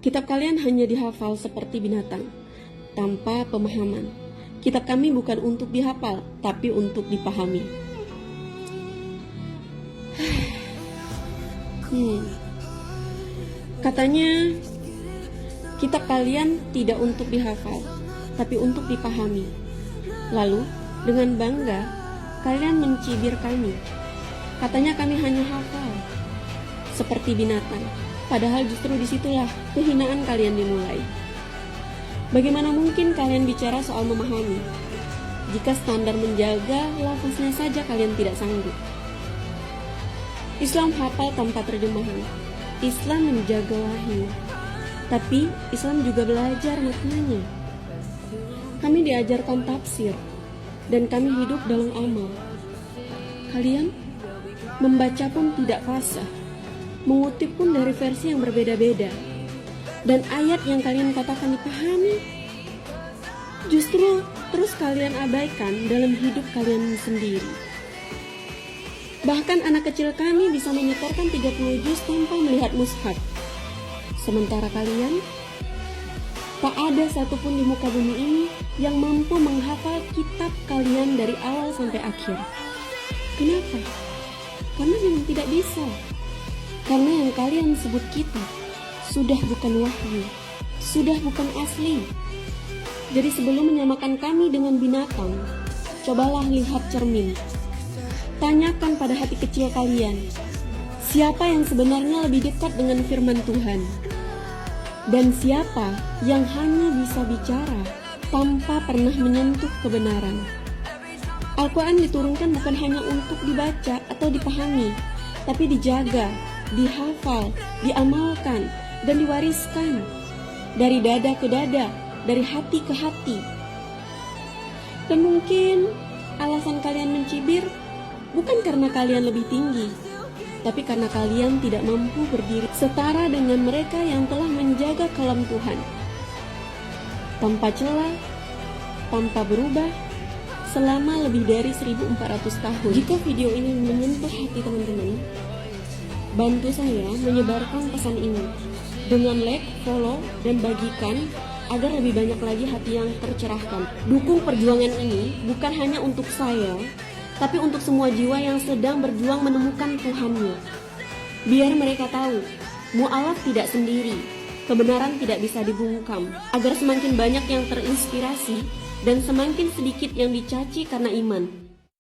Kitab kalian hanya dihafal seperti binatang, tanpa pemahaman. Kitab kami bukan untuk dihafal, tapi untuk dipahami. Katanya, kitab kalian tidak untuk dihafal, tapi untuk dipahami. Lalu, dengan bangga, kalian mencibir kami. Katanya kami hanya hafal, seperti binatang. Padahal justru disitulah kehinaan kalian dimulai. Bagaimana mungkin kalian bicara soal memahami, jika standar menjaga lafaznya saja kalian tidak sanggup? Islam hafal tanpa terjemahan. Islam menjaga wahyu. Tapi Islam juga belajar maknanya. Kami diajarkan tafsir, dan kami hidup dalam amal. Kalian membaca pun tidak fasih, mengutip pun dari versi yang berbeda-beda, dan ayat yang kalian katakan dipahami, justru terus kalian abaikan dalam hidup kalian sendiri. Bahkan anak kecil kami bisa menyetorkan 30 juz tanpa melihat mushaf. Sementara kalian, tak ada satupun di muka bumi ini yang mampu menghafal kitab kalian dari awal sampai akhir. Kenapa? Karena memang tidak bisa. Karena yang kalian sebut kitab sudah bukan wahyu, sudah bukan asli. Jadi sebelum menyamakan kami dengan binatang, cobalah lihat cermin. Tanyakan pada hati kecil kalian, siapa yang sebenarnya lebih dekat dengan firman Tuhan? Dan siapa yang hanya bisa bicara tanpa pernah menyentuh kebenaran? Al-Quran diturunkan bukan hanya untuk dibaca atau dipahami, tapi dijaga, dihafal, diamalkan, dan diwariskan dari dada ke dada, dari hati ke hati. Dan mungkin alasan kalian mencibir bukan karena kalian lebih tinggi, tapi karena kalian tidak mampu berdiri setara dengan mereka yang telah menjaga kalam Tuhan, tanpa celah, tanpa berubah, selama lebih dari 1400 tahun. Jika video ini menyentuh hati teman-teman, bantu saya menyebarkan pesan ini dengan like, follow, dan bagikan agar lebih banyak lagi hati yang tercerahkan. Dukung perjuangan ini bukan hanya untuk saya, tapi untuk semua jiwa yang sedang berjuang menemukan Tuhannya. Biar mereka tahu, mu'alaf tidak sendiri, kebenaran tidak bisa dibungkam, agar semakin banyak yang terinspirasi dan semakin sedikit yang dicaci karena iman.